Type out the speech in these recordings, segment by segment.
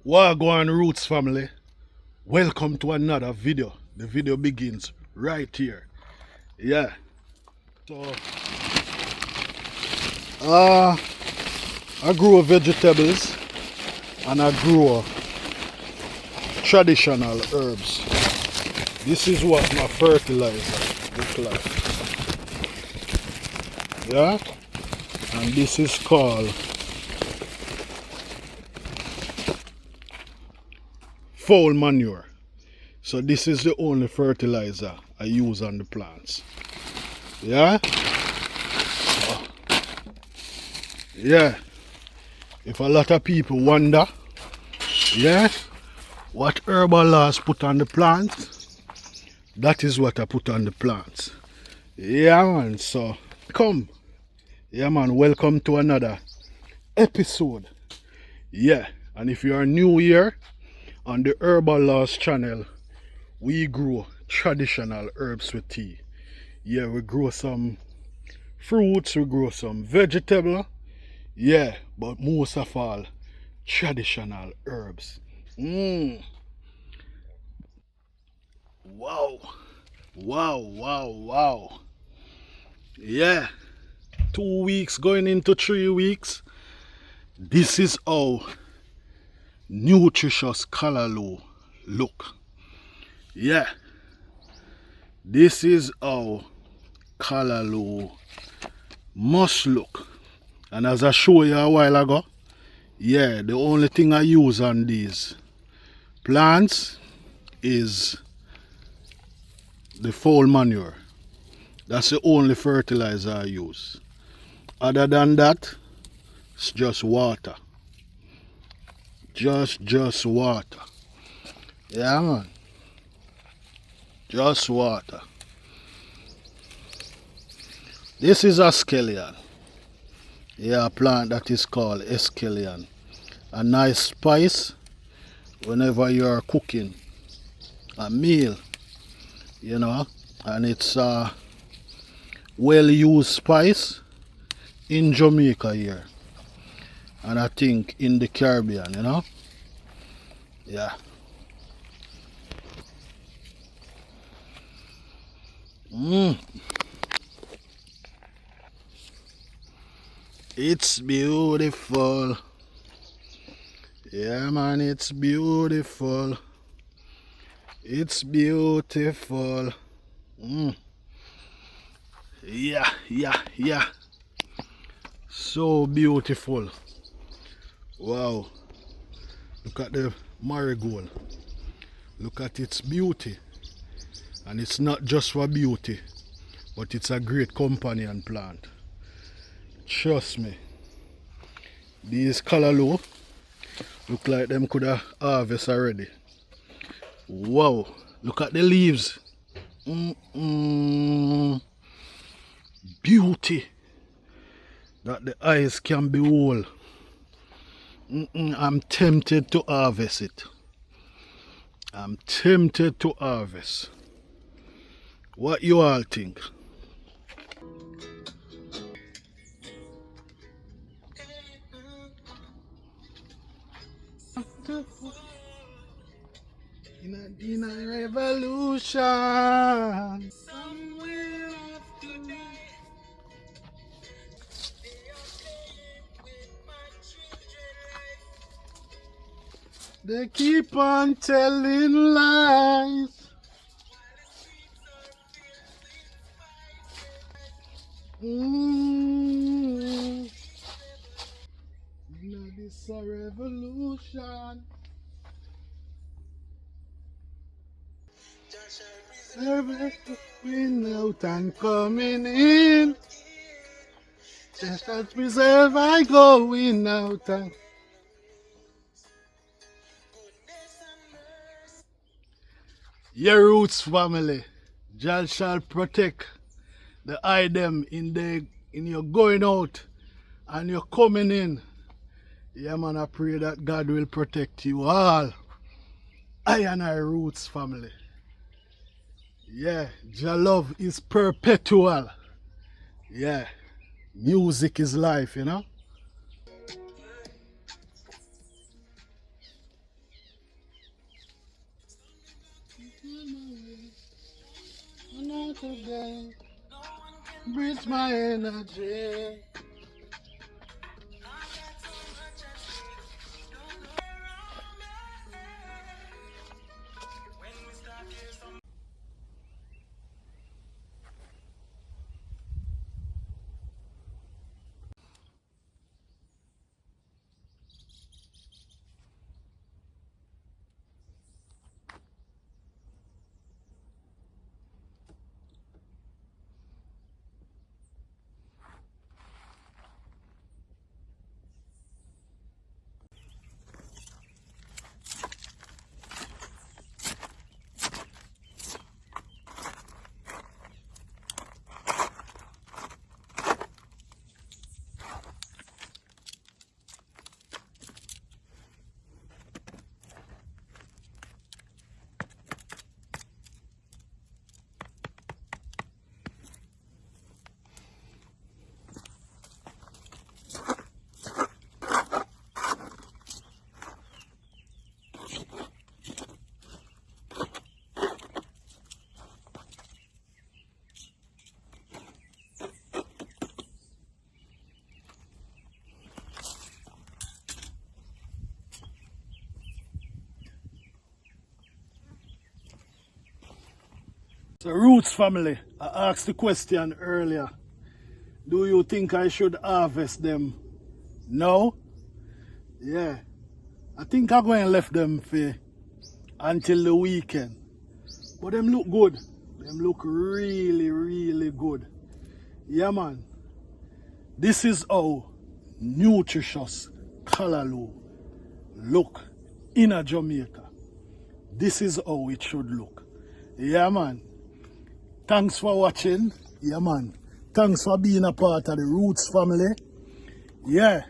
Wagwan Roots family, welcome to another video. The video begins right here. Yeah. So I grow vegetables and I grow traditional herbs. This is what my fertilizer looks like. Yeah? And this is called Fowl manure. So this is the only fertilizer I use on the plants. Yeah? Yeah. If a lot of people wonder, yeah, what Herbalawes put on the plants, that is what I put on the plants. Yeah man, so come. Yeah man, welcome to another episode. Yeah, and if you are new here on the Herbalawes channel, we grow traditional herbs with tea. Yeah, we grow some fruits, we grow some vegetable. Yeah, but most of all, traditional herbs. Wow. Wow. Yeah. 2 weeks going into 3 weeks. This is how Nutritious Callaloo look. Yeah. This is how Callaloo must look. And as I showed you a while ago, yeah, the only thing I use on these plants is the fowl manure. That's the only fertilizer I use. Other than that, it's just water. Just water. Yeah man. Just water. This is a scallion. Yeah, a plant that is called escallion. A nice spice whenever you are cooking a meal, you know, and it's a well used spice in Jamaica here, and I think in the Caribbean, you know. Yeah. It's beautiful. Yeah man, it's beautiful. It's beautiful. Yeah. So beautiful. Wow. Look at the marigold. Look at its beauty. And it's not just for beauty, but it's a great companion plant. Trust me. These Callaloo look like them could have harvest already. Wow. Look at the leaves. Beauty that the eyes can behold. I'm tempted to harvest it. I'm tempted to harvest. What you all think? In a revolution. Somewhere after me. They keep on telling lies. This a revolution. Going out and coming in. Just as preserve I going out and. Your roots family, Jah shall protect the item in your going out and you're coming in. Yeah man, I pray that God will protect you all. I and I roots family. Yeah, Jah love is perpetual. Yeah, music is life, you know. Another day breathes my energy. So Roots family, I asked the question earlier. Do you think I should harvest them? No? Yeah. I think I'm going to left them for until the weekend. But them look good. Them look really, really good. Yeah, man. This is how nutritious Callaloo look in a Jamaica. This is how it should look. Yeah, man. Thanks for watching. Yeah, man. Thanks for being a part of the Roots family. Yeah.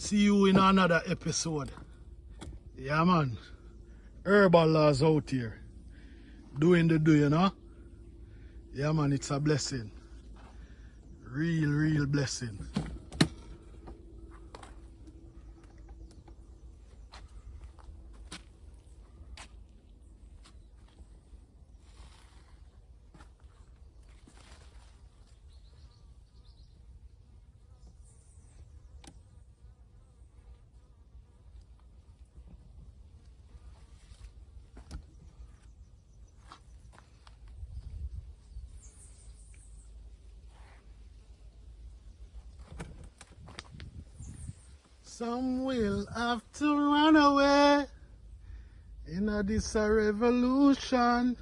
See you in another episode. Yeah, man. Herbalawes out here. Doing the do, you know? Yeah, man, it's a blessing. Real, real blessing. Some will have to run away in a this a revolution.